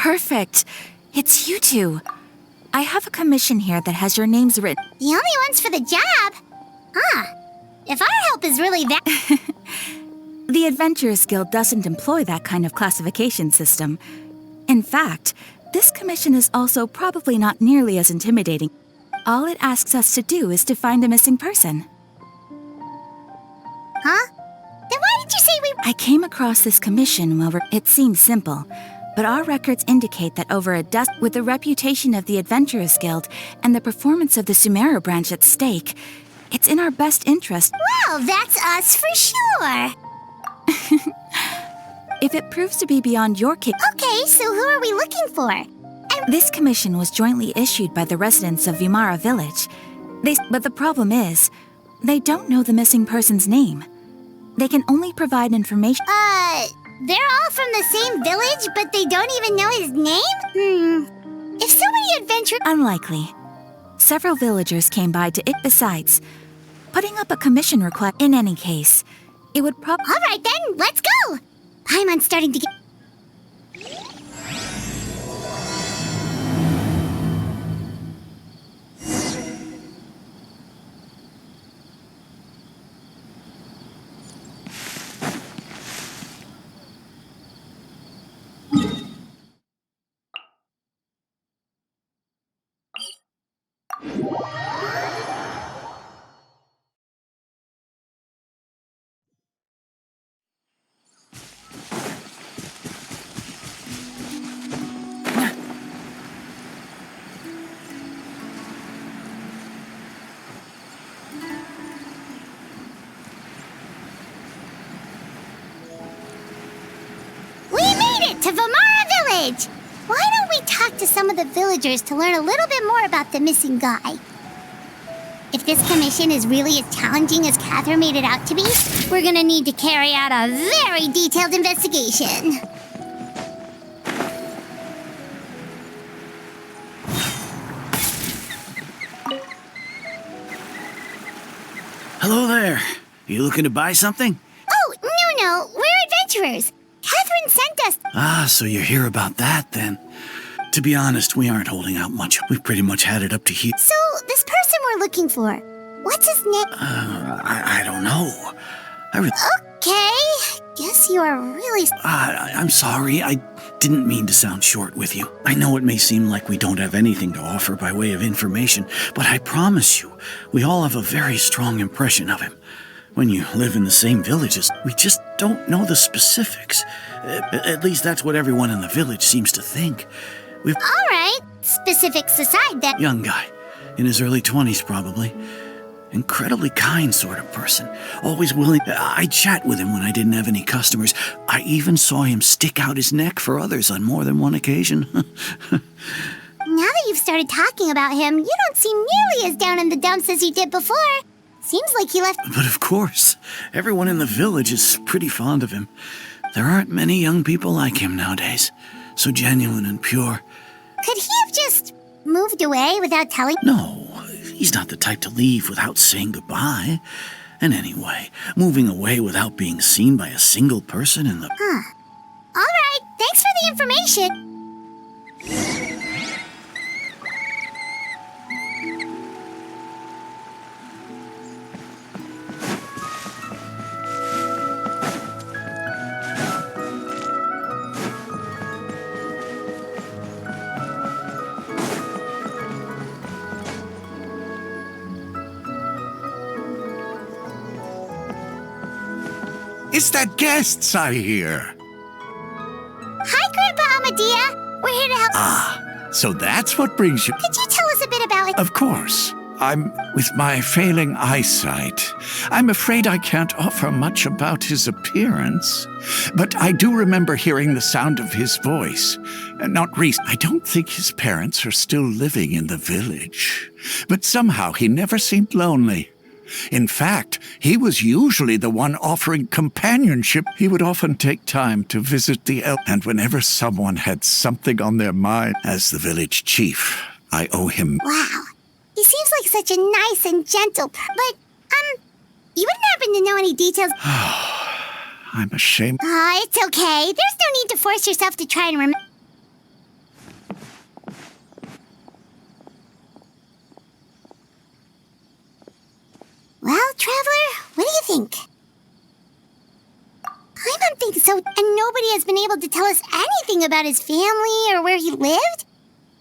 Perfect. It's you two. I have a commission here that has your names written. The only ones for the job? Huh. If our help is really that... The Adventurers Guild doesn't employ that kind of classification system. In fact, this commission is also probably not nearly as intimidating. All it asks us to do is to find a missing person. Huh? Then why did you say we... I came across this commission while it seems simple, but our records indicate that over a dozen, with the reputation of the Adventurers Guild and the performance of the Sumeru branch at stake, it's in our best interest. Well, that's us for sure. If it proves to be beyond your Okay, so who are we looking for? This commission was jointly issued by the residents of Vimara Village. But the problem is, they don't know the missing person's name. They can only provide information. They're all from the same village, but they don't even know his name? If so many adventurers... Unlikely. Several villagers came by to it. Besides, putting up a commission request in any case, it would probably... All right then, let's go! Paimon's starting to get... to Vimara Village! Why don't we talk to some of the villagers to learn a little bit more about the missing guy? If this commission is really as challenging as Catherine made it out to be, we're gonna need to carry out a very detailed investigation. Hello there. You looking to buy something? Oh, no, we're adventurers. Catherine sent us. Ah, so you're here about that, then. To be honest, we aren't holding out much. We've pretty much had it up to here. So, this person we're looking for, what's his name? I don't know. Okay, guess you are really... I'm sorry, I didn't mean to sound short with you. I know it may seem like we don't have anything to offer by way of information, but I promise you, we all have a very strong impression of him. When you live in the same villages, we just don't know the specifics. At least that's what everyone in the village seems to think. All right, specifics aside then. Young guy, in his early 20s probably. Incredibly kind sort of person. Always willing. I'd chat with him when I didn't have any customers. I even saw him stick out his neck for others on more than one occasion. Now that you've started talking about him, you don't seem nearly as down in the dumps as you did before. Seems like he left... But of course, everyone in the village is pretty fond of him. There aren't many young people like him nowadays. So genuine and pure. Could he have just moved away without telling... No, he's not the type to leave without saying goodbye. And anyway, moving away without being seen by a single person in the... All right, thanks for the information. It's that guests I hear. Hi, Grandpa Amadea. We're here to help. Ah, so that's what brings you... Could you tell us a bit about it? Of course. I'm with my failing eyesight. I'm afraid I can't offer much about his appearance. But I do remember hearing the sound of his voice. Not recent. I don't think his parents are still living in the village. But somehow he never seemed lonely. In fact, he was usually the one offering companionship. He would often take time to visit the elk, and whenever someone had something on their mind, as the village chief, I owe him... Wow, he seems like such a nice and gentle... But, you wouldn't happen to know any details... I'm ashamed. It's okay. There's no need to force yourself to try and remember... Traveler? What do you think? Paimon thinks so, and nobody has been able to tell us anything about his family or where he lived.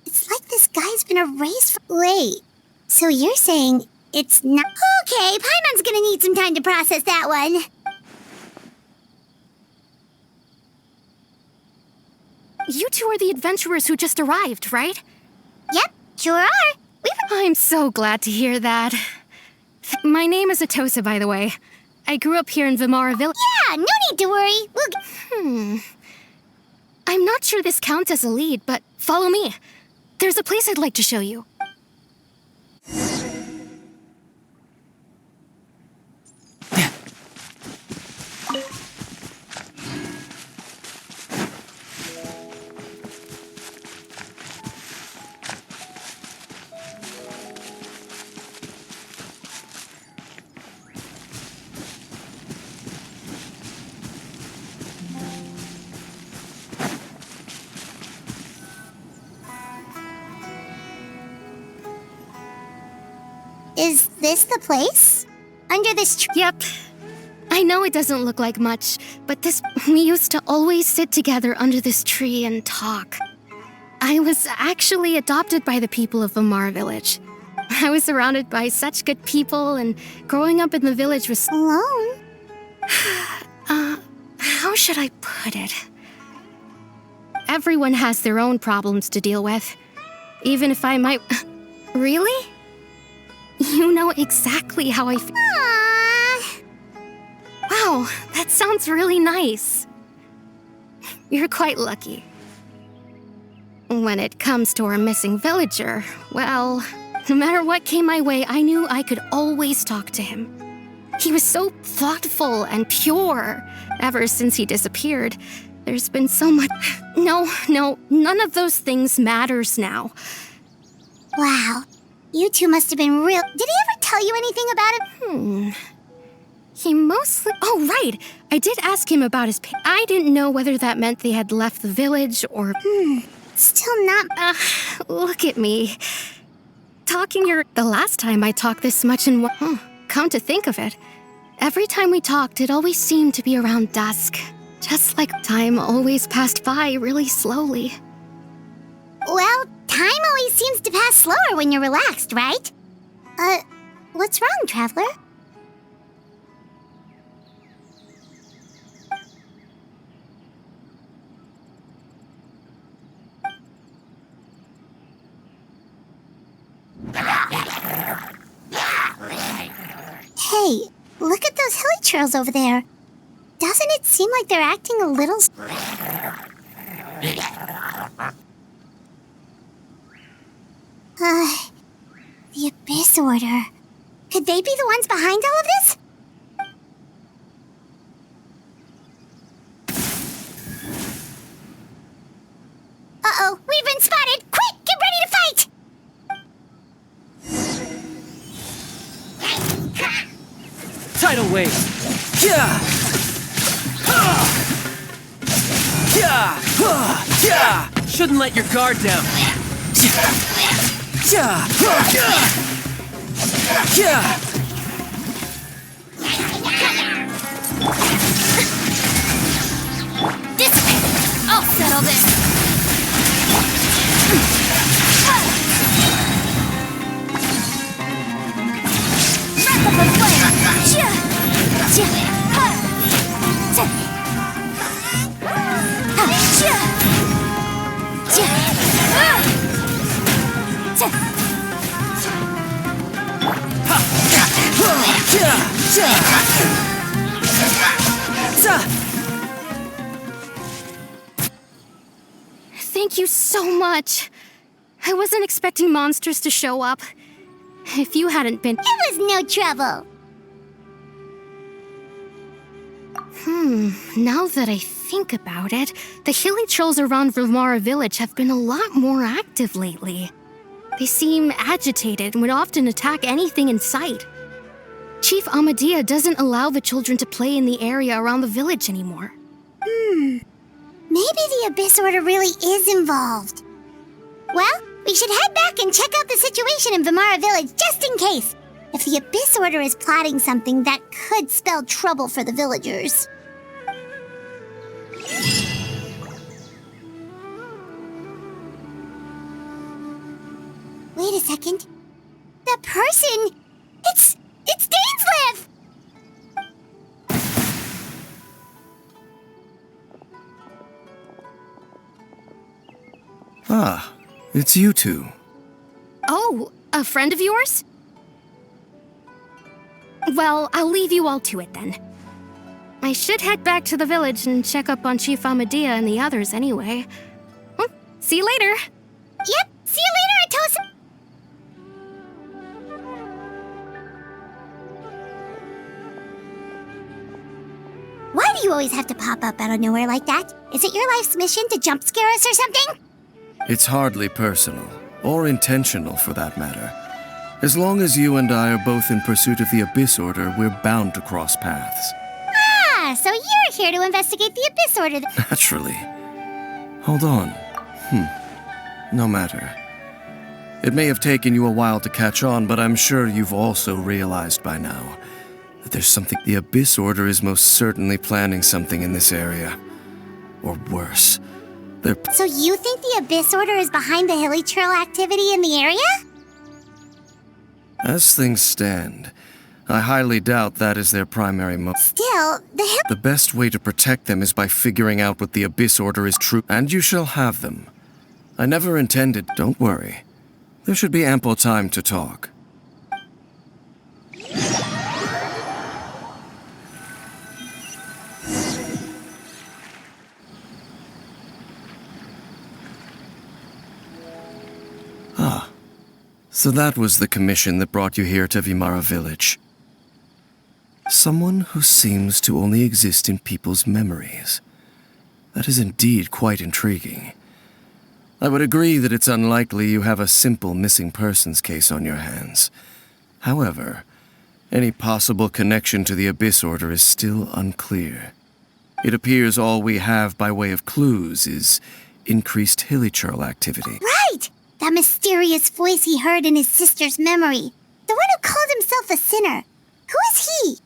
It's like this guy's been erased from... Wait, so you're saying it's not... Okay, Paimon's gonna need some time to process that one. You two are the adventurers who just arrived, right? Yep, sure are. I'm so glad to hear that. My name is Atosa, by the way. I grew up here in Vimara Village. Yeah, no need to worry. I'm not sure this counts as a lead, but follow me. There's a place I'd like to show you. Is this the place? Under this tree? Yep. I know it doesn't look like much, but we used to always sit together under this tree and talk. I was actually adopted by the people of Vimara Village. I was surrounded by such good people, and growing up in the village was... Alone? How should I put it? Everyone has their own problems to deal with. Even if I might... Really? You know exactly how I feel. Aww. Wow, that sounds really nice. You're quite lucky. When it comes to our missing villager, well, no matter what came my way, I knew I could always talk to him. He was so thoughtful and pure. Ever since he disappeared, there's been so much... No, none of those things matters now. Wow. You two must have been real... Did he ever tell you anything about it? He mostly... Oh, right! I did ask him about his... I didn't know whether that meant they had left the village or... Still not... Look at me. The last time I talked this much in... Come to think of it, every time we talked, it always seemed to be around dusk. Just like time always passed by really slowly. Well, time always seems to pass slower when you're relaxed, right? What's wrong, Traveler? Hey, look at those hilly trails over there. Doesn't it seem like they're acting a little... The Abyss Order. Could they be the ones behind all of this? Uh-oh, we've been spotted! Quick, get ready to fight! Tidal wave! Yeah! Shouldn't let your guard down. Dissipate! I'll settle this. Wrath of the Thank you so much. I wasn't expecting monsters to show up. If you hadn't been... It was no trouble. Now that I think about it, the hilly trolls around Vimara Village have been a lot more active lately. They seem agitated and would often attack anything in sight. Chief Amadea doesn't allow the children to play in the area around the village anymore. Maybe the Abyss Order really is involved. Well, we should head back and check out the situation in Vimara Village just in case. if the Abyss Order is plotting something that could spell trouble for the villagers. Wait a second. That person... It's Dainsleif! Ah, it's you two. Oh, a friend of yours? Well, I'll leave you all to it then. I should head back to the village and check up on Chief Amadea and the others anyway. See you later. Yep, see you later, Atosa! Why do you always have to pop up out of nowhere like that? Is it your life's mission to jump scare us or something? It's hardly personal, or intentional for that matter. As long as you and I are both in pursuit of the Abyss Order, we're bound to cross paths. Ah, so you're here to investigate the Abyss Order. Naturally. Hold on. No matter. It may have taken you a while to catch on, but I'm sure you've also realized by now that there's something. The Abyss Order is most certainly planning something in this area. Or worse. So you think the Abyss Order is behind the hilly trail activity in the area? As things stand, I highly doubt that is their primary motive. Still, The best way to protect them is by figuring out what the Abyss Order is true, and you shall have them. I never intended. Don't worry. There should be ample time to talk. So that was the commission that brought you here to Vimara Village. Someone who seems to only exist in people's memories. That is indeed quite intriguing. I would agree that it's unlikely you have a simple missing persons case on your hands. However, any possible connection to the Abyss Order is still unclear. It appears all we have by way of clues is increased hilly trail activity. Right! That mysterious voice he heard in his sister's memory. The one who called himself a sinner. Who is he?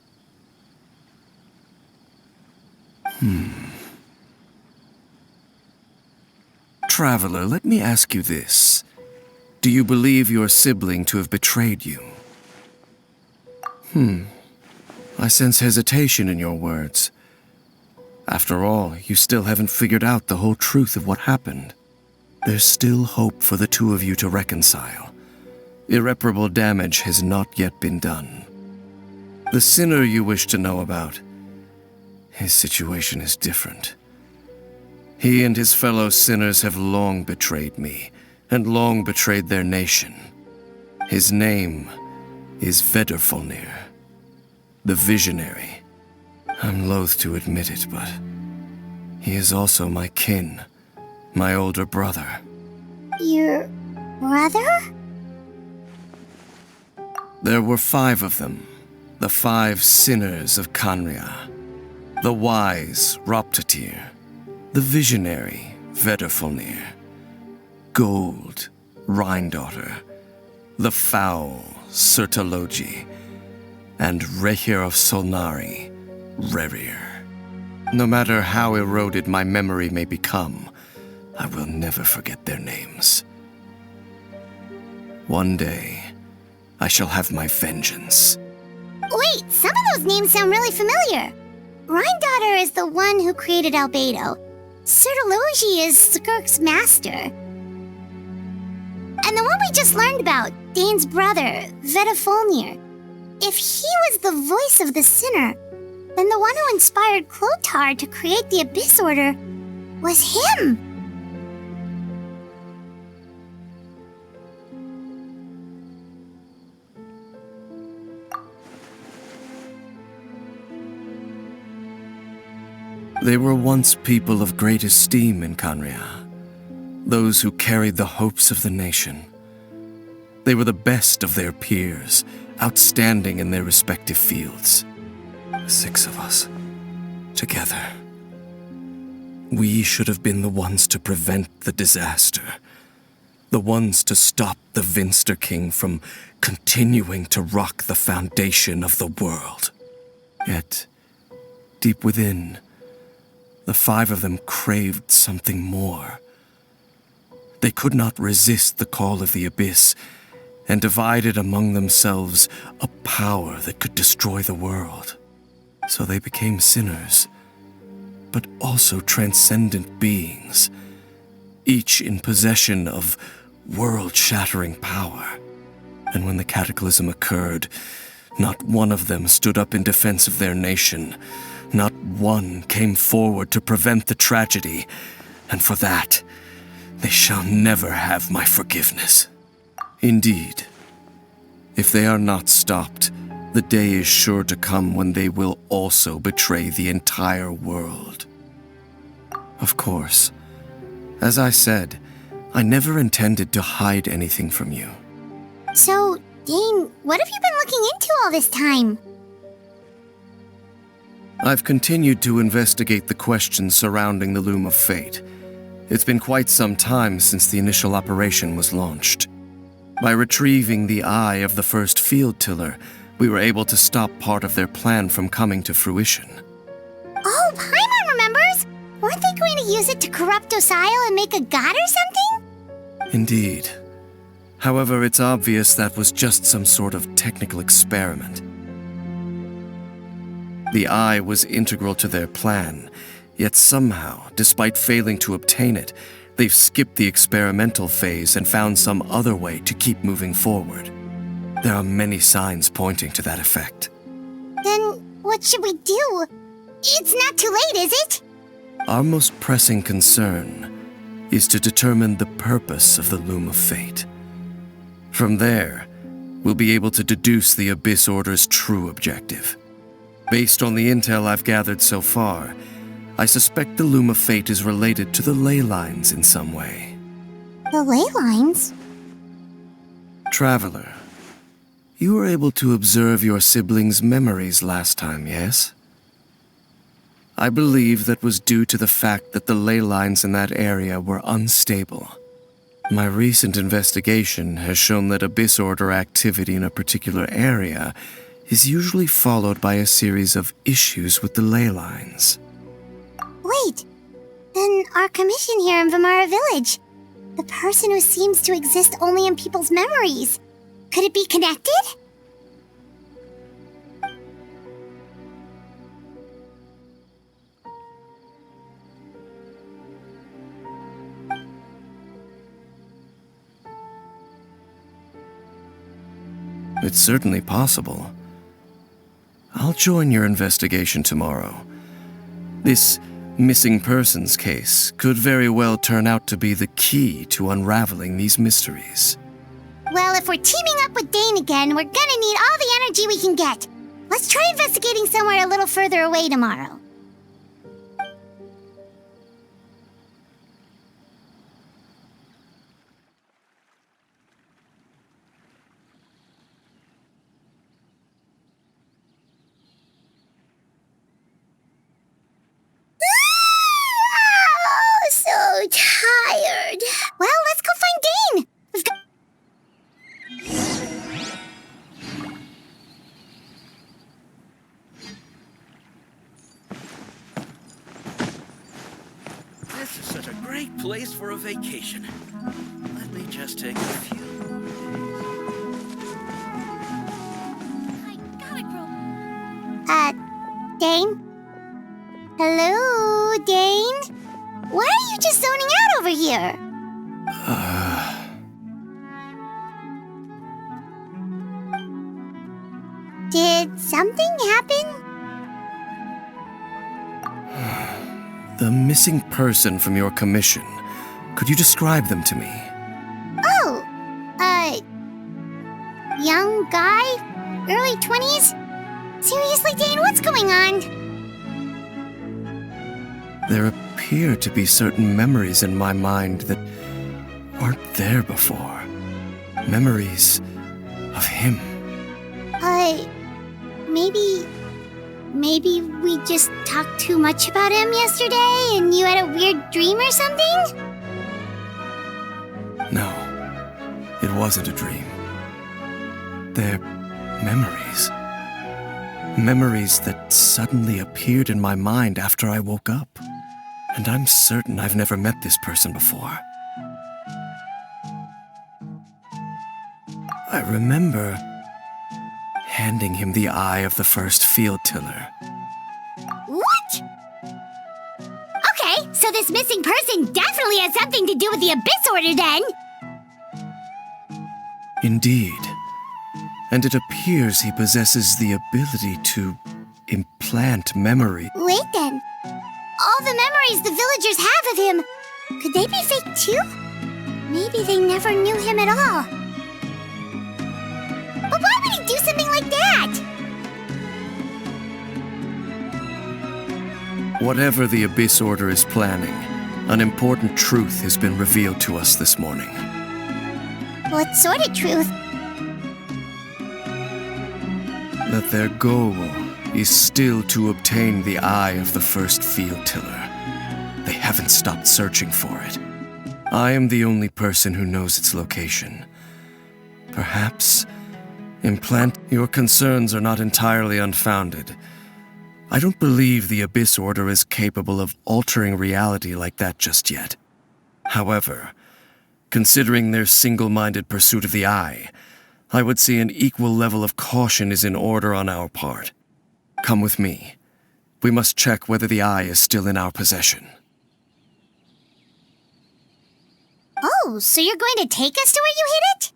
Traveler, let me ask you this. Do you believe your sibling to have betrayed you? I sense hesitation in your words. After all, you still haven't figured out the whole truth of what happened. There's still hope for the two of you to reconcile. Irreparable damage has not yet been done. The sinner you wish to know about, his situation is different. He and his fellow sinners have long betrayed me, and long betrayed their nation. His name is Vedrfolnir, the Visionary. I'm loath to admit it, but he is also my kin. My older brother. Your brother? There were 5 of them. The 5 sinners of Khaenri'ah. The wise Roptatyr. The visionary Vedrfolnir. Gold Rhine-daughter. The foul Sertologi. And Rehir of Solnari, Rerir. No matter how eroded my memory may become, I will never forget their names. One day, I shall have my vengeance. Wait, some of those names sound really familiar. Rhine-daughter is the one who created Albedo. Sertologi is Skirk's master. And the one we just learned about, Dane's brother, Vedrfolnir. If he was the voice of the sinner, then the one who inspired Clothar to create the Abyss Order was him. They were once people of great esteem in Khaenri'ah, those who carried the hopes of the nation. They were the best of their peers, outstanding in their respective fields. 6 of us, together. We should have been the ones to prevent the disaster. The ones to stop the Vinster King from continuing to rock the foundation of the world. Yet, deep within, the 5 of them craved something more. They could not resist the call of the Abyss, and divided among themselves a power that could destroy the world. So they became sinners, but also transcendent beings, each in possession of world-shattering power. And when the cataclysm occurred, not one of them stood up in defense of their nation. Not one came forward to prevent the tragedy, and for that, they shall never have my forgiveness. Indeed, if they are not stopped, the day is sure to come when they will also betray the entire world. Of course, as I said, I never intended to hide anything from you. So, Dane, what have you been looking into all this time? I've continued to investigate the questions surrounding the Loom of Fate. It's been quite some time since the initial operation was launched. By retrieving the eye of the first field tiller, we were able to stop part of their plan from coming to fruition. Oh, Paimon remembers! Weren't they going to use it to corrupt Osial and make a god or something? Indeed. However, it's obvious that was just some sort of technical experiment. The eye was integral to their plan, yet somehow, despite failing to obtain it, they've skipped the experimental phase and found some other way to keep moving forward. There are many signs pointing to that effect. Then, what should we do? It's not too late, is it? Our most pressing concern is to determine the purpose of the Loom of Fate. From there, we'll be able to deduce the Abyss Order's true objective. Based on the intel I've gathered so far, I suspect the Loom of Fate is related to the ley lines in some way. The ley lines? Traveler, you were able to observe your siblings' memories last time, yes? I believe that was due to the fact that the ley lines in that area were unstable. My recent investigation has shown that Abyss Order activity in a particular area is usually followed by a series of issues with the ley lines. Wait, then our commission here in Vamara Village, the person who seems to exist only in people's memories, could it be connected? It's certainly possible. I'll join your investigation tomorrow. This missing persons case could very well turn out to be the key to unraveling these mysteries. Well, if we're teaming up with Dane again, we're gonna need all the energy we can get. Let's try investigating somewhere a little further away tomorrow. Oh, so tired. Well, let's go find Dane. We've got... This is such a great place for a vacation. Let me just take a few. I got it, girl. Dane? Hello, Dane? Why are you just zoning out over here? Did something happen? The missing person from your commission. Could you describe them to me? Oh, young guy? Early 20s? Seriously, Dane, what's going on? There appear to be certain memories in my mind that weren't there before. Memories of him. Maybe we just talked too much about him yesterday and you had a weird dream or something? No. It wasn't a dream. They're memories. Memories that suddenly appeared in my mind after I woke up. And I'm certain I've never met this person before. I remember handing him the eye of the first field tiller. What? Okay, so this missing person definitely has something to do with the Abyss Order then. Indeed. And it appears he possesses the ability to implant memory. Wait then. All the memories the villagers have of him, could they be fake too? Maybe they never knew him at all. But why would he do something like that? Whatever the Abyss Order is planning, an important truth has been revealed to us this morning. What sort of truth? That their goal is still to obtain the eye of the first field tiller. They haven't stopped searching for it. I am the only person who knows its location. Perhaps, your concerns are not entirely unfounded. I don't believe the Abyss Order is capable of altering reality like that just yet. However, considering their single-minded pursuit of the eye, I would say an equal level of caution is in order on our part. Come with me. We must check whether the eye is still in our possession. Oh, so you're going to take us to where you hid it?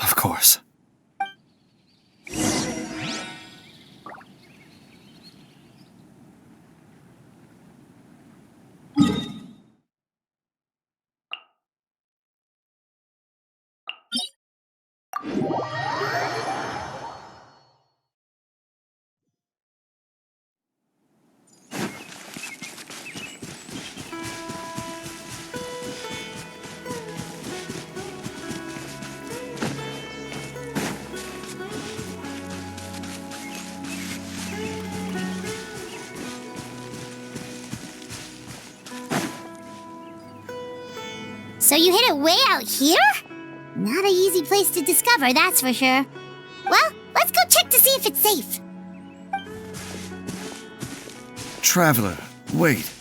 Of course. So you hid it way out here? Not an easy place to discover, that's for sure. Well, let's go check to see if it's safe. Traveler, wait.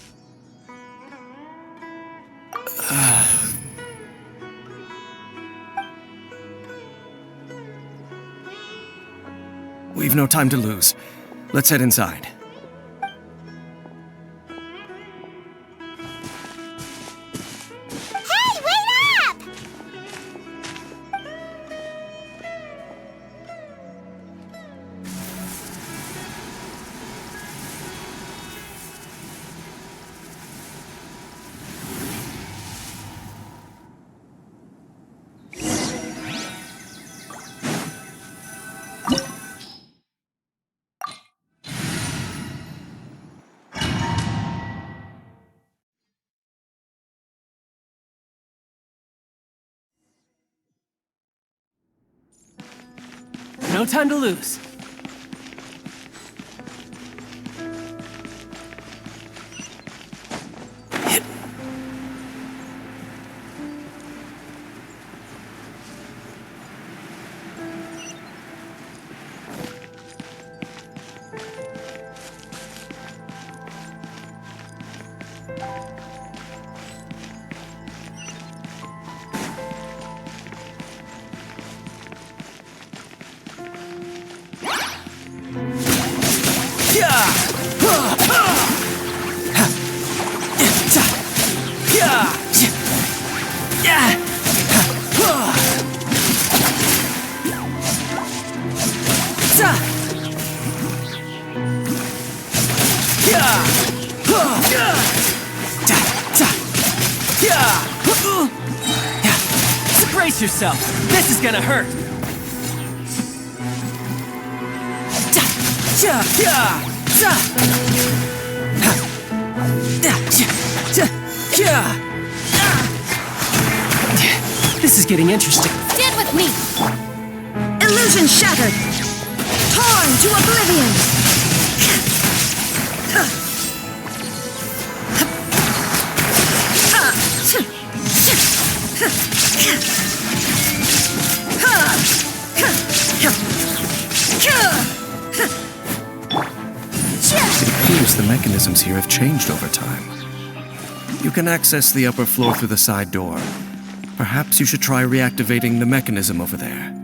We've no time to lose. Let's head inside. Hey, wait up! No time to lose. Brace yourself. This is gonna hurt. This is getting interesting. Stand with me! Illusion shattered! Torn to oblivion! It appears the mechanisms here have changed over time. You can access the upper floor through the side door. Perhaps you should try reactivating the mechanism over there.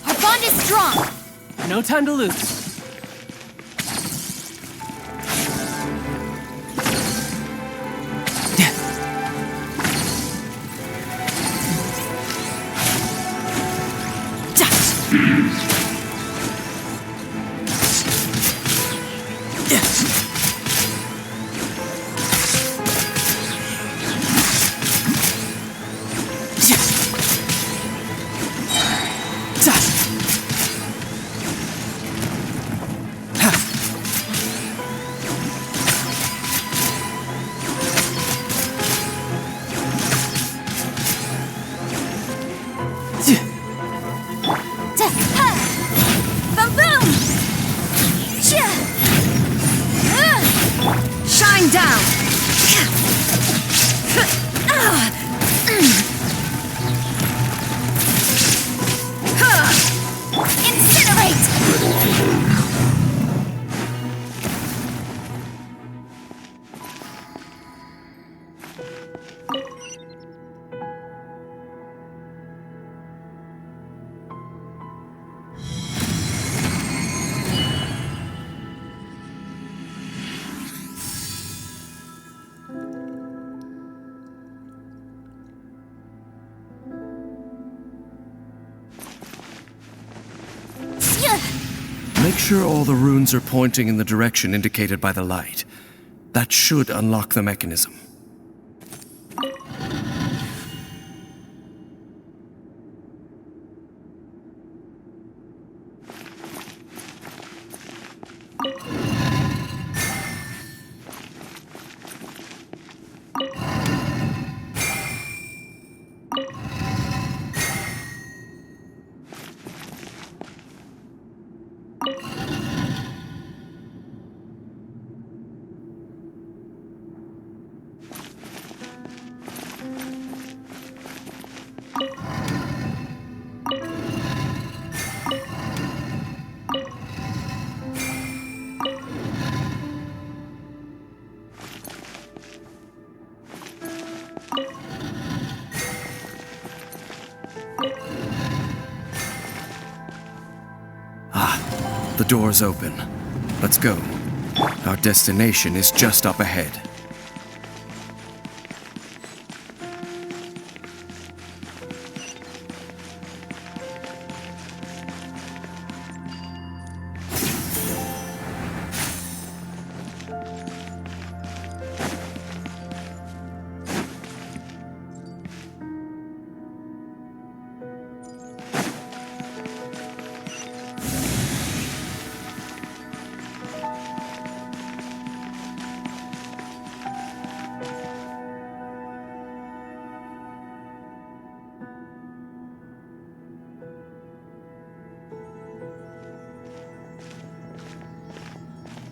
Our bond is strong! No time to lose. Shine down! Make sure all the runes are pointing in the direction indicated by the light. That should unlock the mechanism. The door's open. Let's go. Our destination is just up ahead.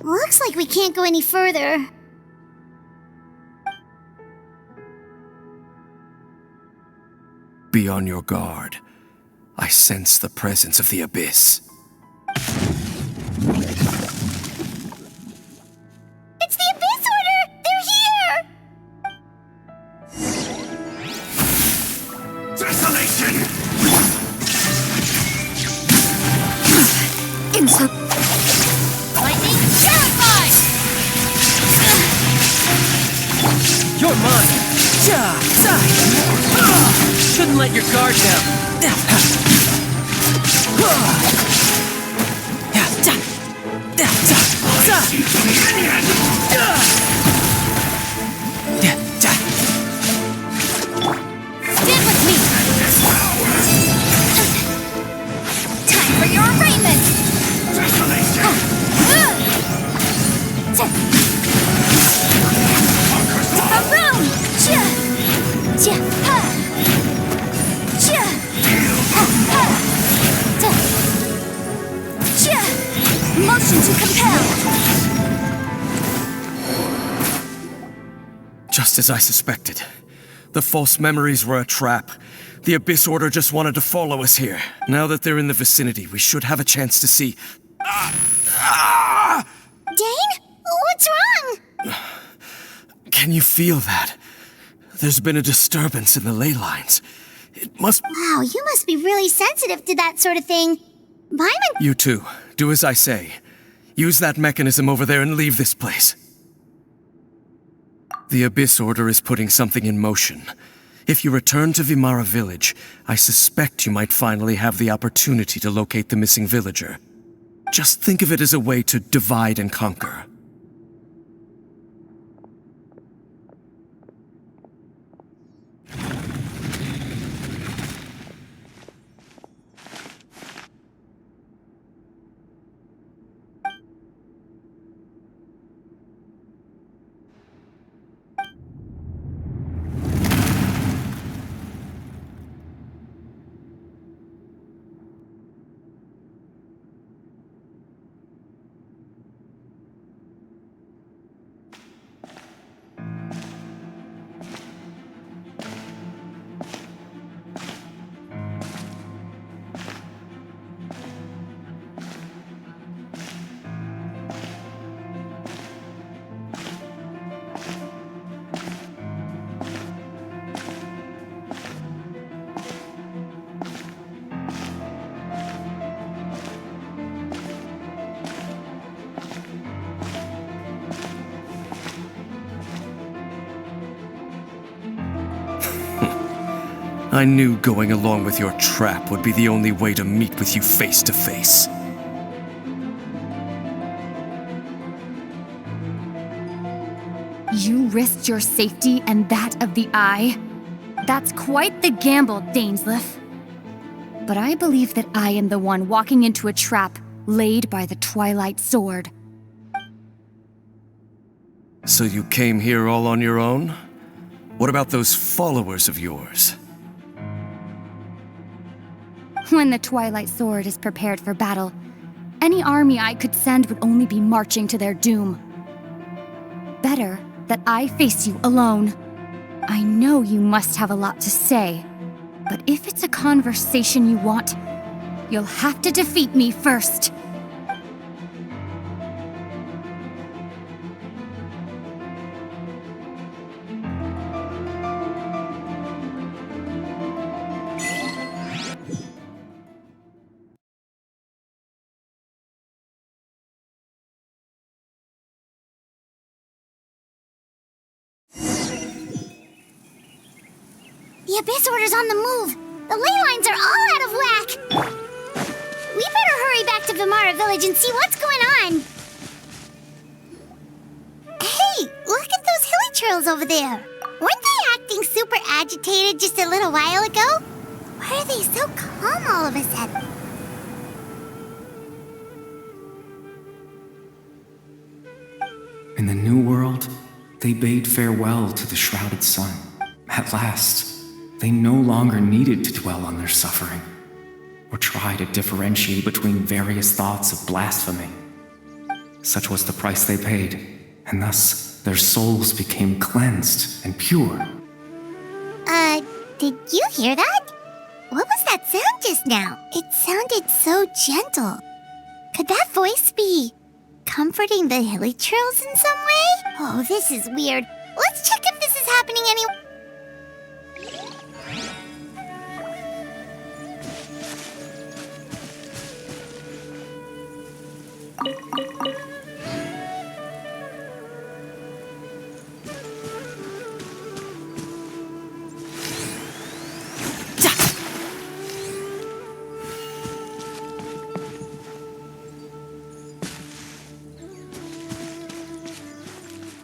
Looks like we can't go any further. Be on your guard. I sense the presence of the Abyss. It's the Abyss Order! They're here! Desolation! Lightning terrified! You're mine! Couldn't let your guard down. Stand with me! Time for your arraignment! Boom! Motion to compel! Just as I suspected. The false memories were a trap. The Abyss Order just wanted to follow us here. Now that they're in the vicinity, we should have a chance to see... Dane? What's wrong? Can you feel that? There's been a disturbance in the ley lines. It must... Wow, you must be really sensitive to that sort of thing. Paimon... You too. Do as I say. Use that mechanism over there and leave this place. The Abyss Order is putting something in motion. If you return to Vimara Village, I suspect you might finally have the opportunity to locate the missing villager. Just think of it as a way to divide and conquer. I knew going along with your trap would be the only way to meet with you face to face. You risked your safety and that of the Eye? That's quite the gamble, Dainsleif. But I believe that I am the one walking into a trap laid by the Twilight Sword. So you came here all on your own? What about those followers of yours? When the Twilight Sword is prepared for battle, any army I could send would only be marching to their doom. Better that I face you alone. I know you must have a lot to say, but if it's a conversation you want, you'll have to defeat me first. The Abyss Order's on the move. The ley lines are all out of whack. We better hurry back to Vimara Village and see what's going on. Hey, look at those hilly churls over there. Weren't they acting super agitated just a little while ago? Why are they so calm all of a sudden? In the New World, they bade farewell to the shrouded sun. At last, they no longer needed to dwell on their suffering, or try to differentiate between various thoughts of blasphemy. Such was the price they paid, and thus their souls became cleansed and pure. Did you hear that? What was that sound? just now. It sounded so gentle. Could that voice be comforting the hilly churls in some way? Oh, this is weird. Let's check if this is happening anyway.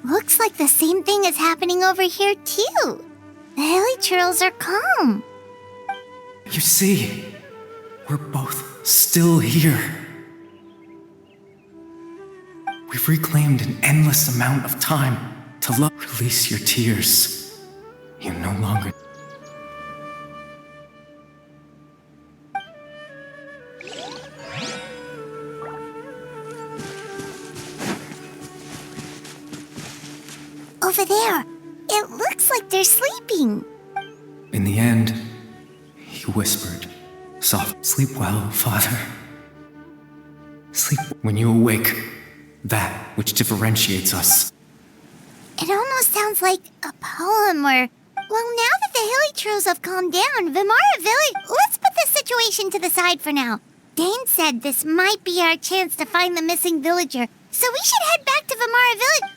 Looks like the same thing is happening over here, too. The hilly churls are calm. You see, we're both still here. We've reclaimed an endless amount of time to love. Release your tears. You no longer. Over there. It looks like they're sleeping. In the end, he whispered, soft, sleep well, father. Sleep when you awake, that which differentiates us. It almost sounds like a poem or... Well, now that the hilly churls have calmed down, Vimara Village... Let's put this situation to the side for now. Dane said this might be our chance to find the missing villager, so we should head back to Vimara Village.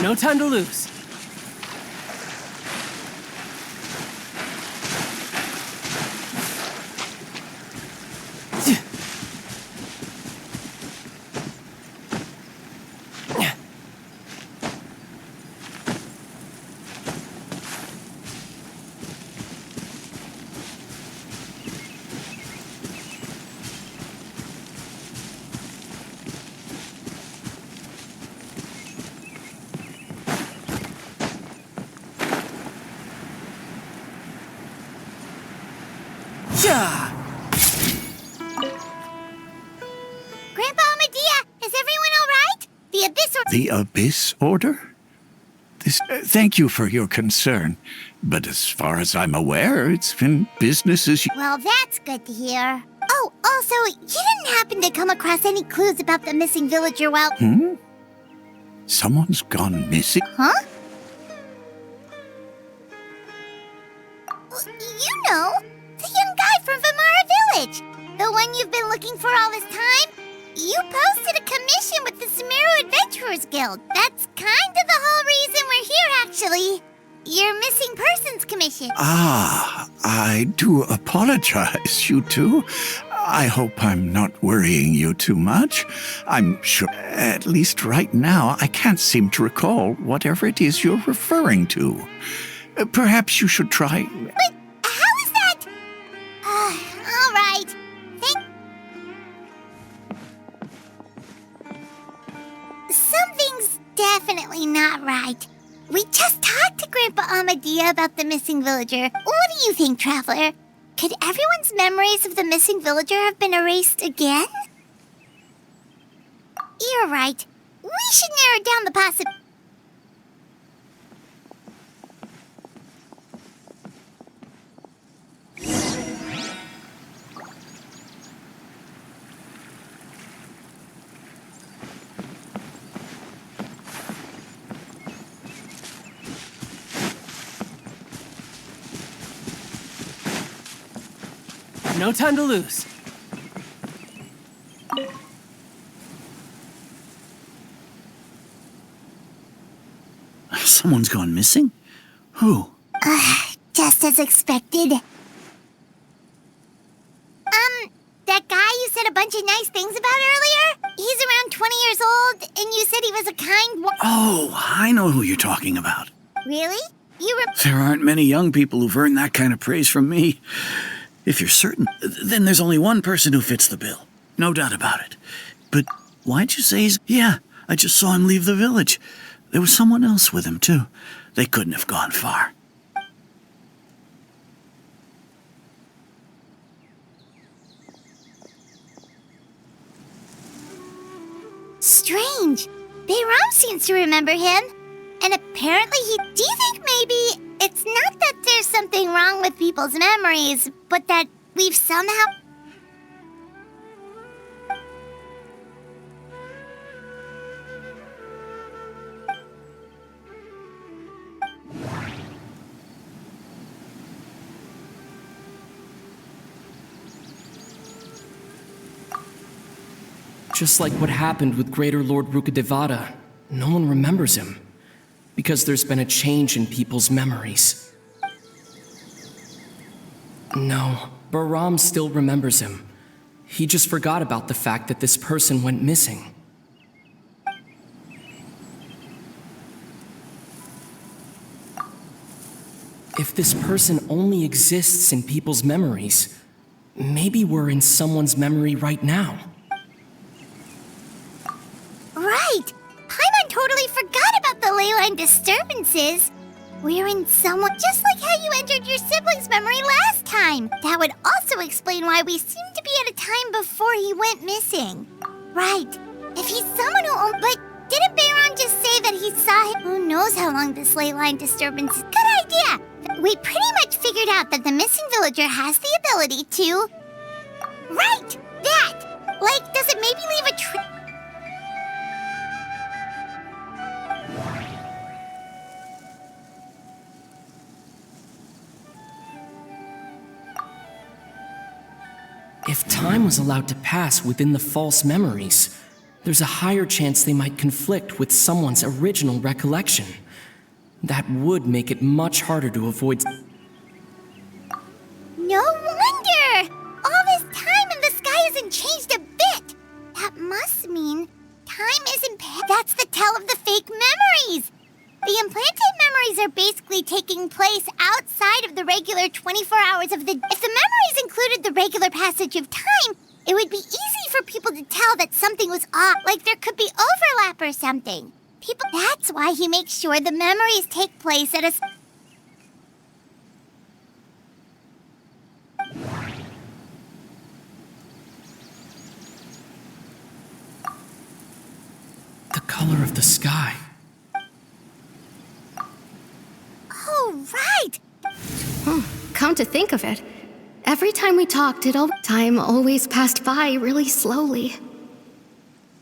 No time to lose. Grandpa Medea, is everyone all right? The Abyss or... The Abyss Order? Thank you for your concern, but as far as I'm aware, it's been business as usual. Well, that's good to hear. Oh, also, you didn't happen to come across any clues about the missing villager while... Someone's gone missing? Huh? You know, the young guy from Vimara Village. The one you've been looking for all this time. You posted a commission with the Sumeru Adventurers Guild. That's kind of the whole reason we're here, actually. Your missing persons commission. Ah, I do apologize, you two. I hope I'm not worrying you too much. I'm sure, at least right now, I can't seem to recall whatever it is you're referring to. Perhaps you should try... But how is that? All right. Something's definitely not right. We just talked to Grandpa Amadea about the missing villager. What do you think, Traveler? Could everyone's memories of the missing villager have been erased again? You're right. We should narrow down the possibility. No time to lose. Someone's gone missing? Who? Just as expected. That guy you said a bunch of nice things about earlier? He's around 20 years old, and you said he was a kind Oh, I know who you're talking about. Really? There aren't many young people who've earned that kind of praise from me. If you're certain, then there's only one person who fits the bill. No doubt about it. But why'd you say he's... Yeah, I just saw him leave the village. There was someone else with him, too. They couldn't have gone far. Strange. Bayram seems to remember him. And apparently do you think maybe it's not that there's something wrong with people's memories, but that we've somehow... Just like what happened with Greater Lord Rukadevada, no one remembers him. Because there's been a change in people's memories. No, Bahram still remembers him. He just forgot about the fact that this person went missing. If this person only exists in people's memories, maybe we're in someone's memory right now. Right! Paimon totally forgot about the leyline disturbances. We're in someone just like how you entered your sibling's memory last time. That would also explain why we seem to be at a time before he went missing. Right. If he's someone who but didn't Bayron just say that he saw him? Who knows how long this leyline disturbance is? Good idea! We pretty much figured out that the missing villager has the ability to... Right! That! Like, does it maybe leave a trail? If time was allowed to pass within the false memories, there's a higher chance they might conflict with someone's original recollection. That would make it much harder to avoid... No wonder! All this time and the sky hasn't changed a bit! That must mean time isn't... That's the tell of the fake memories! The implanted memories are basically taking place outside of the regular 24 hours of the... If the memories included the regular passage of time, it would be easy for people to tell that something was off, like there could be overlap or something. That's why he makes sure the memories take place at a... The color of the sky. Oh, right! Come to think of it, every time we talked, time always passed by really slowly.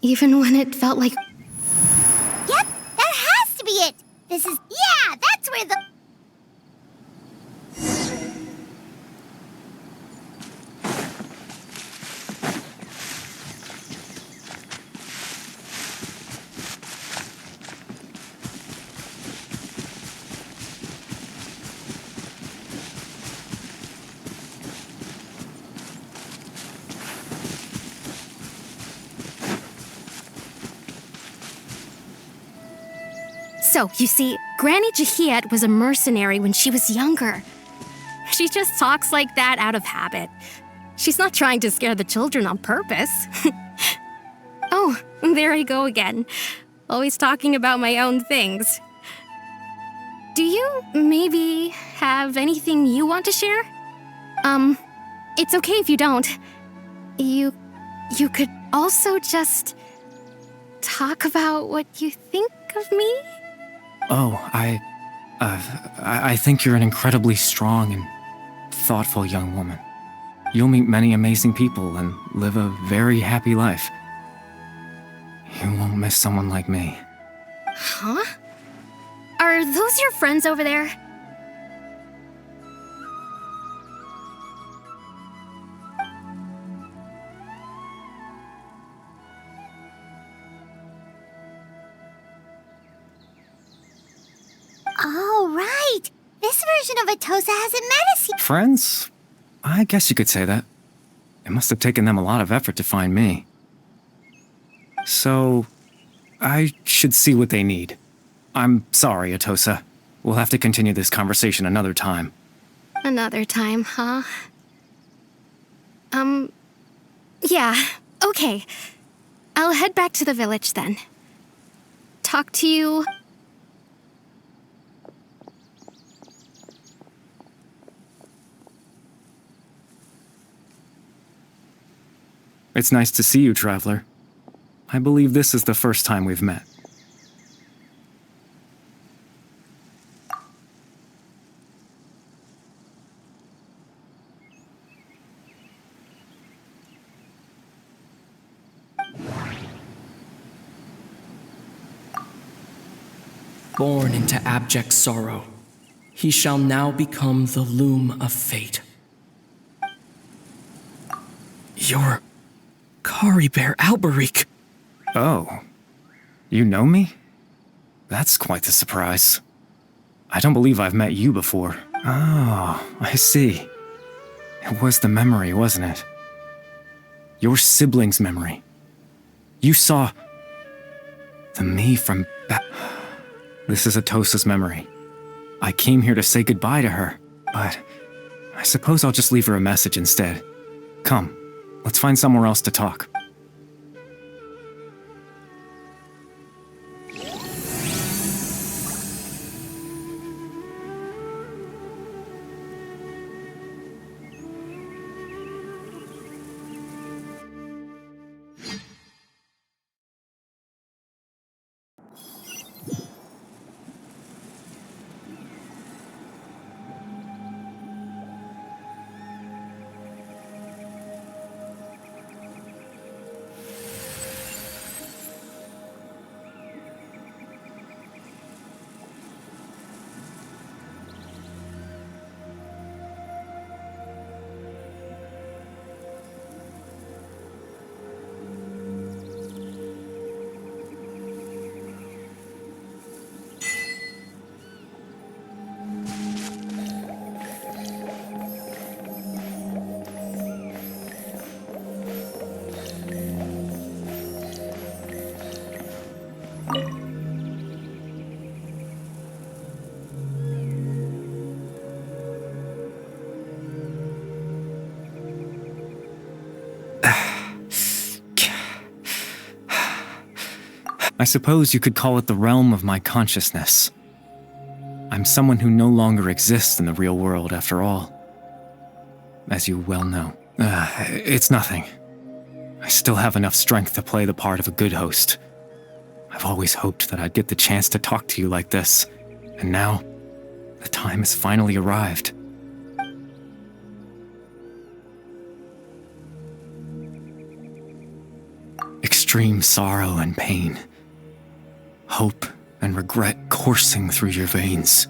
Even when it felt like... Yep, that has to be it! This is... Yeah, that's where the... So, you see, Granny Jahiet was a mercenary when she was younger. She just talks like that out of habit. She's not trying to scare the children on purpose. Oh, there I go again. Always talking about my own things. Do you maybe have anything you want to share? It's okay if you don't. You could also just talk about what you think of me? Oh, I think you're an incredibly strong and thoughtful young woman. You'll meet many amazing people and live a very happy life. You won't miss someone like me. Huh? Are those your friends over there? Oh, right! This version of Atosa hasn't met us yet. Friends? I guess you could say that. It must have taken them a lot of effort to find me. So, I should see what they need. I'm sorry, Atosa. We'll have to continue this conversation another time. Another time, huh? Yeah, okay. I'll head back to the village then. Talk to you It's nice to see you, Traveler. I believe this is the first time we've met. Born into abject sorrow, he shall now become the loom of fate. You're Kari Bear Alberic. Oh, you know me? That's quite the surprise. I don't believe I've met you before. Oh, I see. It was the memory, wasn't it? Your sibling's memory. You saw the me from back. This is Atosa's memory. I came here to say goodbye to her, but I suppose I'll just leave her a message instead. Come, let's find somewhere else to talk. I suppose you could call it the realm of my consciousness. I'm someone who no longer exists in the real world, after all. As you well know. It's nothing. I still have enough strength to play the part of a good host. I've always hoped that I'd get the chance to talk to you like this, and now, the time has finally arrived. Extreme sorrow and pain. Hope and regret coursing through your veins.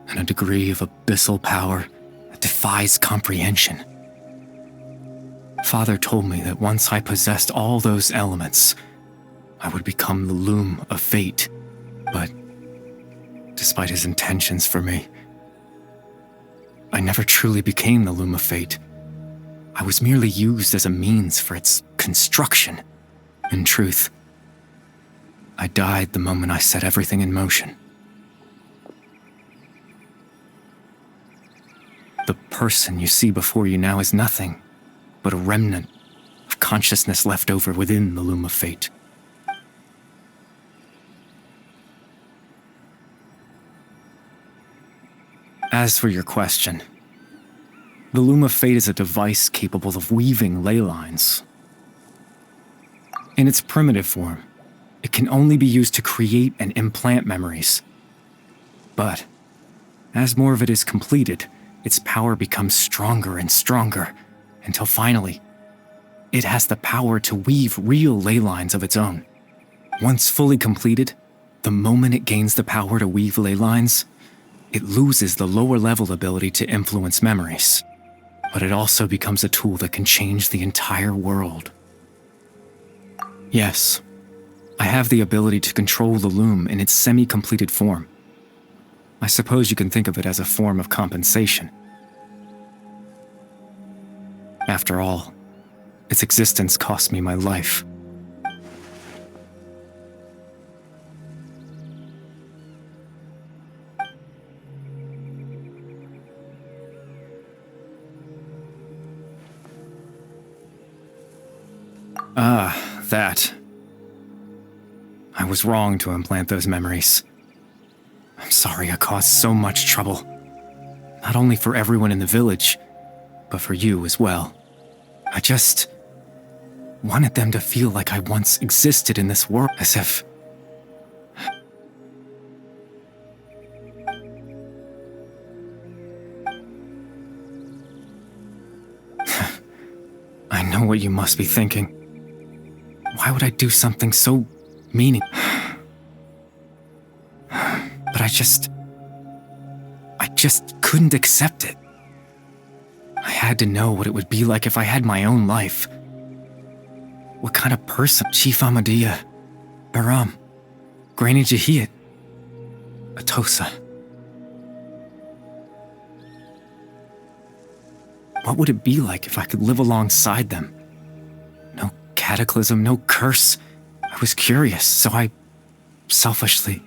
And a degree of abyssal power that defies comprehension. Father told me that once I possessed all those elements, I would become the loom of fate. But despite his intentions for me, I never truly became the loom of fate. I was merely used as a means for its construction. In truth, I died the moment I set everything in motion. The person you see before you now is nothing but a remnant of consciousness left over within the loom of fate. As for your question, the loom of fate is a device capable of weaving ley lines. In its primitive form, it can only be used to create and implant memories. But as more of it is completed, its power becomes stronger and stronger, until finally, it has the power to weave real ley lines of its own. Once fully completed, the moment it gains the power to weave ley lines, it loses the lower-level ability to influence memories. But it also becomes a tool that can change the entire world. Yes, I have the ability to control the loom in its semi-completed form. I suppose you can think of it as a form of compensation. After all, its existence cost me my life. That. I was wrong to implant those memories. I'm sorry I caused so much trouble. Not only for everyone in the village, but for you as well. I just wanted them to feel like I once existed in this world, as if... I know what you must be thinking. Why would I do something so meaning? But I just couldn't accept it. I had to know what it would be like if I had my own life. What kind of person? Chief Ahmadiyya, Baram, Granny Jahiyat, Atosa. What would it be like if I could live alongside them? No cataclysm, no curse. I was curious, so I selfishly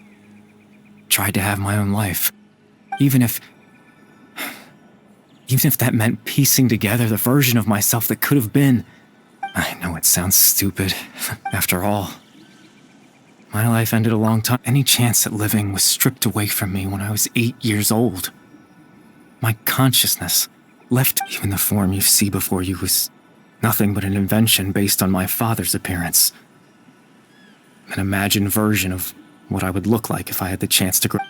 tried to have my own life. Even if that meant piecing together the version of myself that could have been. I know it sounds stupid. After all, my life ended a long time. Any chance at living was stripped away from me when I was 8 years old. My consciousness left. Even the form you see before you was nothing but an invention based on my father's appearance. An imagined version of what I would look like if I had the chance to grow.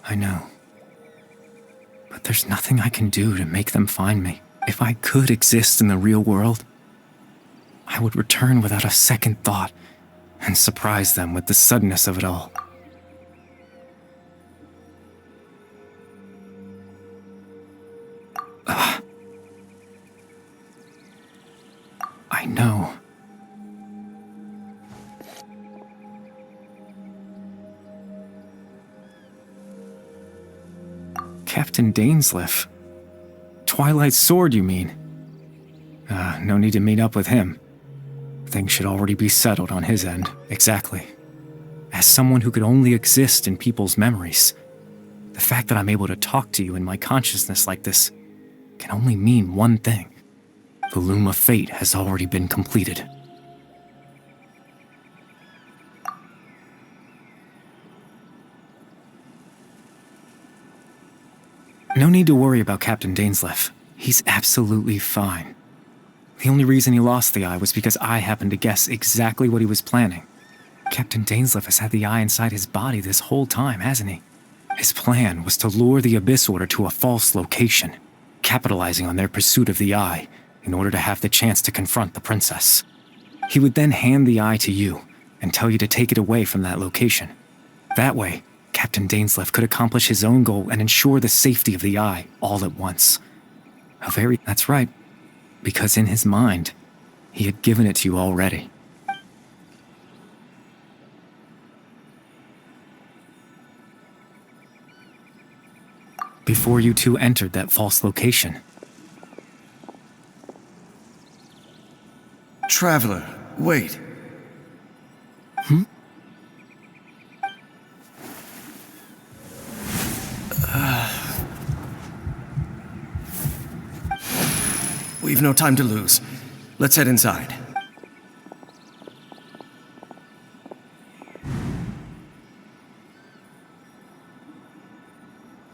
I know. But there's nothing I can do to make them find me. If I could exist in the real world, I would return without a second thought and surprise them with the suddenness of it all. I know. Captain Dainsleif. Twilight Sword, you mean? No need to meet up with him. Things should already be settled on his end. Exactly. As someone who could only exist in people's memories, the fact that I'm able to talk to you in my consciousness like this can only mean one thing. The Loom of Fate has already been completed. No need to worry about Captain Dainsleif. He's absolutely fine. The only reason he lost the eye was because I happened to guess exactly what he was planning. Captain Dainsleif has had the eye inside his body this whole time, hasn't he? His plan was to lure the Abyss Order to a false location, capitalizing on their pursuit of the eye in order to have the chance to confront the princess. He would then hand the eye to you and tell you to take it away from that location. That way, Captain Dainsleif could accomplish his own goal and ensure the safety of the eye all at once. That's right, because in his mind, he had given it to you already. Before you two entered that false location. Traveler, wait. We've no time to lose. Let's head inside.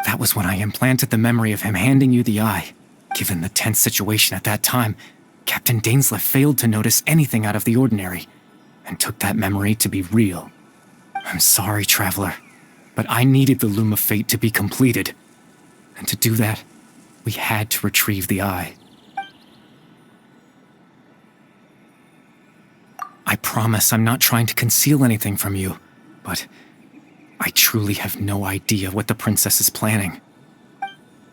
That was when I implanted the memory of him handing you the eye. Given the tense situation at that time, Captain Dainsleif failed to notice anything out of the ordinary, and took that memory to be real. I'm sorry, Traveler, but I needed the Loom of Fate to be completed. And to do that, we had to retrieve the eye. I promise I'm not trying to conceal anything from you, but I truly have no idea what the princess is planning.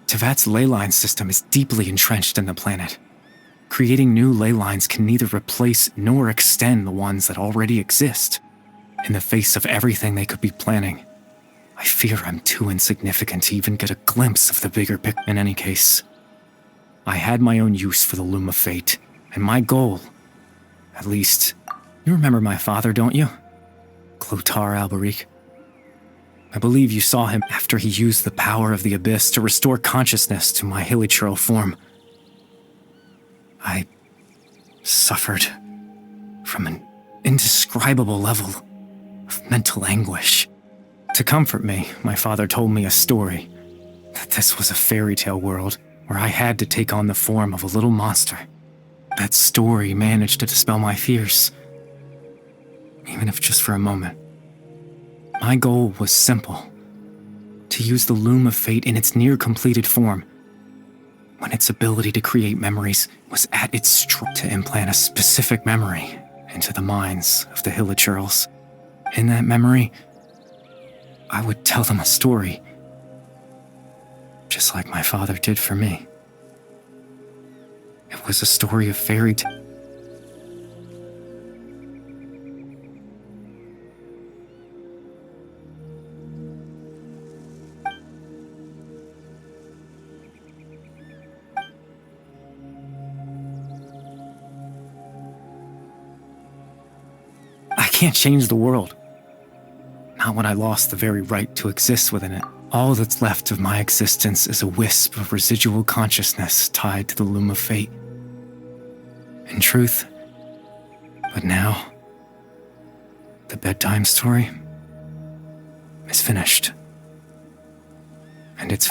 Tevat's ley line system is deeply entrenched in the planet. Creating new ley lines can neither replace nor extend the ones that already exist. In the face of everything they could be planning, I fear I'm too insignificant to even get a glimpse of the bigger picture. In any case, I had my own use for the Loom of Fate, and my goal, at least, you remember my father, don't you? Clotar Alberic. I believe you saw him after he used the power of the Abyss to restore consciousness to my hilichurl form. I suffered from an indescribable level of mental anguish. To comfort me, my father told me a story. That this was a fairy tale world where I had to take on the form of a little monster. That story managed to dispel my fears, even if just for a moment. My goal was simple: to use the Loom of Fate in its near-completed form, when its ability to create memories was at its to implant a specific memory into the minds of the Hilichurls. In that memory, I would tell them a story, just like my father did for me. It was a story of fairy tale. I can't change the world. Not when I lost the very right to exist within it. All that's left of my existence is a wisp of residual consciousness tied to the Loom of Fate. In truth, but now, the bedtime story is finished. And it's...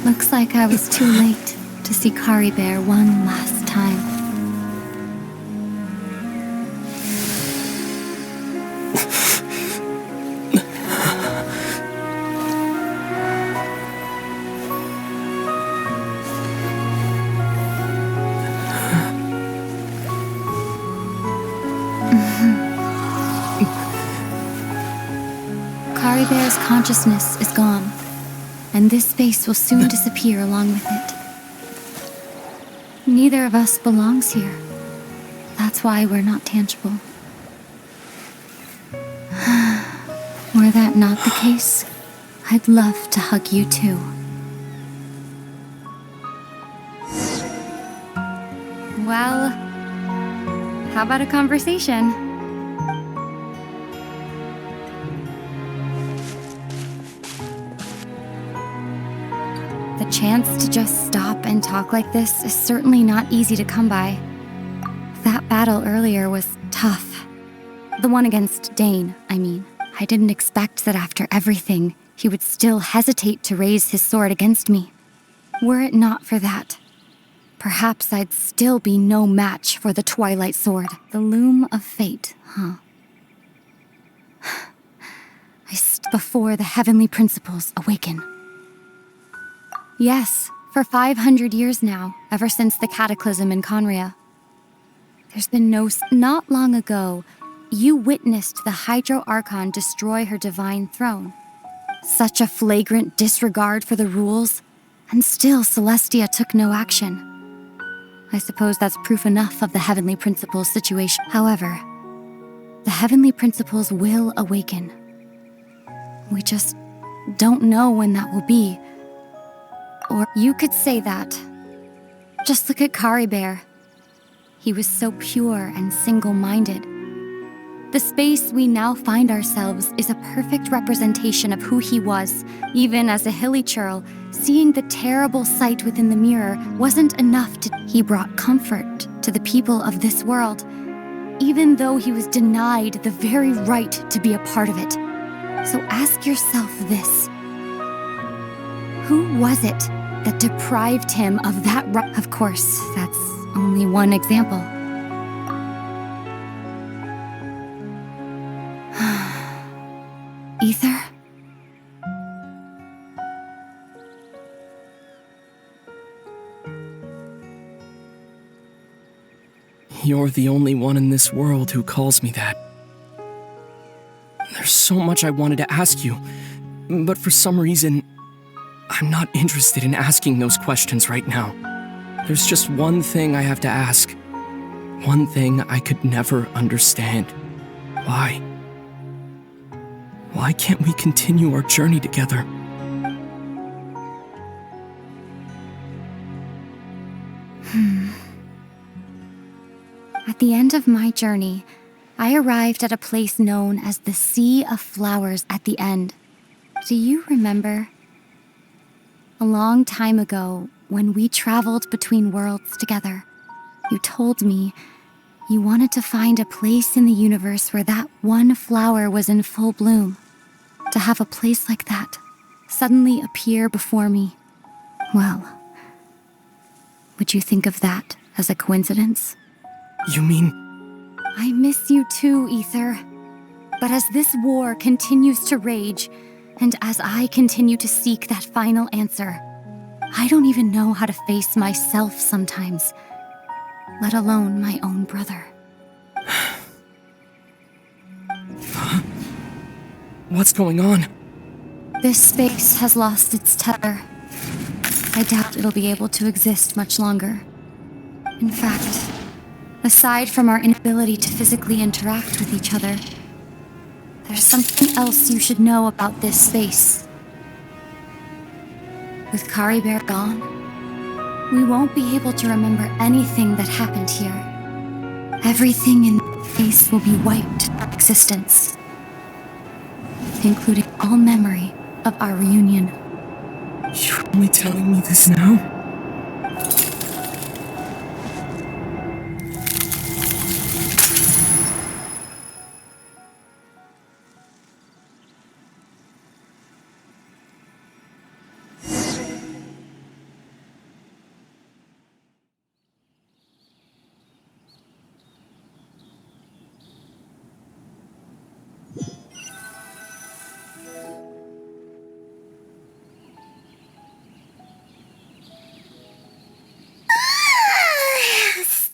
Looks like I was too late to see Kari Bear one last time. Kari Bear's consciousness is gone, and this space will soon disappear along with it. Neither of us belongs here. That's why we're not tangible. Were that not the case, I'd love to hug you too. Well, how about a conversation? The chance to just stop and talk like this is certainly not easy to come by. That battle earlier was tough. The one against Dane, I mean. I didn't expect that after everything, he would still hesitate to raise his sword against me. Were it not for that, perhaps I'd still be no match for the Twilight Sword. The Loom of Fate, huh? I stood before the heavenly principles awaken. Yes, for 500 years now, ever since the cataclysm in Conria. There's been not long ago, you witnessed the Hydro Archon destroy her divine throne. Such a flagrant disregard for the rules, and still Celestia took no action. I suppose that's proof enough of the Heavenly Principles situation. However, the Heavenly Principles will awaken. We just don't know when that will be. Or you could say that. Just look at Kari Bear. He was so pure and single-minded. The space we now find ourselves is a perfect representation of who he was. Even as a Hilichurl, seeing the terrible sight within the mirror wasn't enough to... He brought comfort to the people of this world, even though he was denied the very right to be a part of it. So ask yourself this. Who was it that deprived him of that right? Of course, that's only one example. Aether? You're the only one in this world who calls me that. There's so much I wanted to ask you, but for some reason, I'm not interested in asking those questions right now. There's just one thing I have to ask. One thing I could never understand. Why? Why can't we continue our journey together? At the end of my journey, I arrived at a place known as the Sea of Flowers at the end. Do you remember? A long time ago, when we traveled between worlds together, you told me you wanted to find a place in the universe where that one flower was in full bloom. To have a place like that suddenly appear before me. Well, would you think of that as a coincidence? You mean... I miss you too, Aether. But as this war continues to rage, and as I continue to seek that final answer, I don't even know how to face myself sometimes, let alone my own brother. What's going on? This space has lost its tether. I doubt it'll be able to exist much longer. In fact, aside from our inability to physically interact with each other, there's something else you should know about this space. With Kari Bear gone, we won't be able to remember anything that happened here. Everything in this space will be wiped from existence, including all memory of our reunion. You're only telling me this now?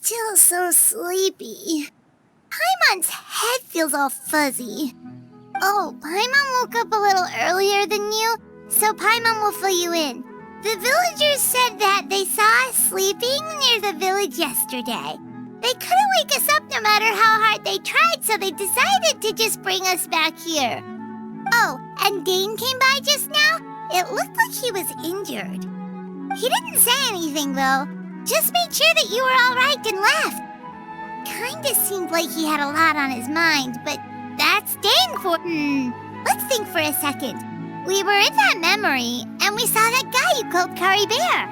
Still so sleepy. Paimon's head feels all fuzzy. Oh, Paimon woke up a little earlier than you, so Paimon will fill you in. The villagers said that they saw us sleeping near the village yesterday. They couldn't wake us up no matter how hard they tried, so they decided to just bring us back here. Oh, and Dane came by just now. It looked like he was injured. He didn't say anything, though. Just made sure that you were all right and left. Kinda seemed like he had a lot on his mind, but that's Dane for... Let's think for a second. We were in that memory, and we saw that guy you called Kari Bear.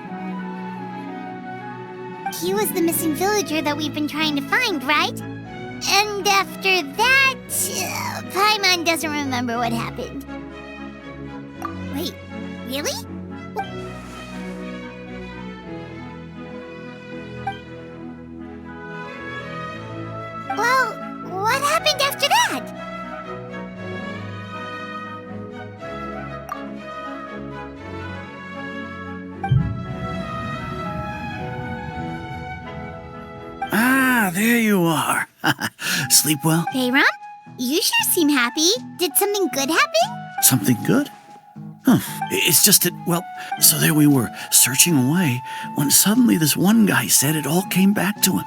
He was the missing villager that we've been trying to find, right? And after that, Paimon doesn't remember what happened. Wait, really? Well, what happened after that? Ah, there you are. Sleep well? Bayram, you sure seem happy. Did something good happen? Something good? Huh. It's just that, well, so there we were, searching away, when suddenly this one guy said it all came back to him.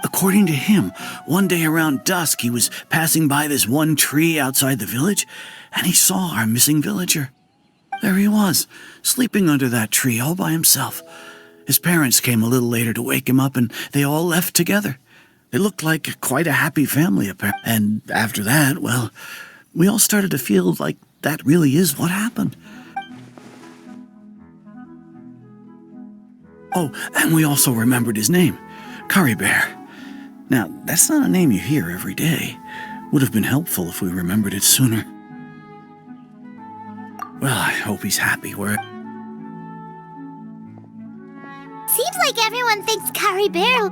According to him, one day around dusk, he was passing by this one tree outside the village, and he saw our missing villager. There he was, sleeping under that tree all by himself. His parents came a little later to wake him up, and they all left together. They looked like quite a happy family, apparently. And after that, well, we all started to feel like that really is what happened. Oh, and we also remembered his name, Kari Bear. Now, that's not a name you hear every day. Would have been helpful if we remembered it sooner. Well, I hope he's happy where... Seems like everyone thinks Kari Bear...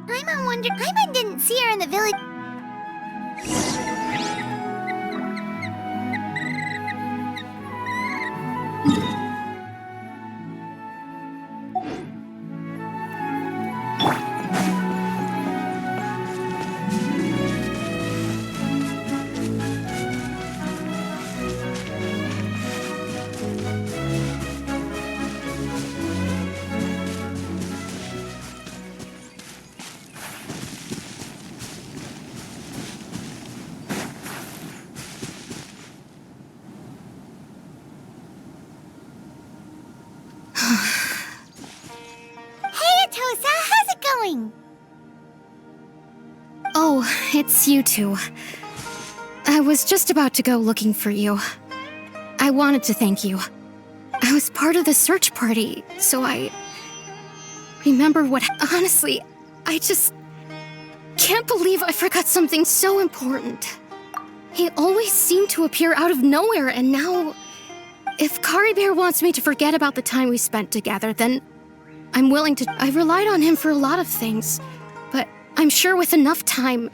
Paimon didn't see her in the village... It's you two. I was just about to go looking for you. I wanted to thank you. I was part of the search party, so I remember what... Honestly, I just can't believe I forgot something so important. He always seemed to appear out of nowhere, and now... If Kari Bear wants me to forget about the time we spent together, then I'm willing to... I relied on him for a lot of things, but I'm sure with enough time...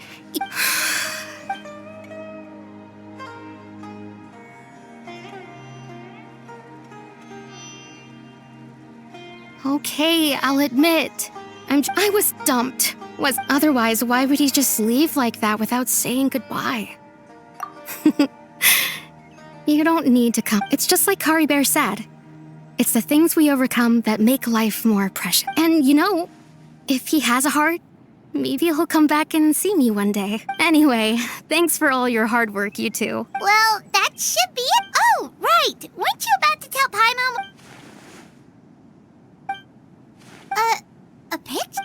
Okay, I'll admit. I was dumped. Otherwise, why would he just leave like that without saying goodbye? You don't need to come. It's just like Kari Bear said. It's the things we overcome that make life more precious. And you know, if he has a heart, maybe he'll come back and see me one day. Anyway, thanks for all your hard work, you two. Well, that should be it. Oh, right. Weren't you about to tell Paimon? A picture?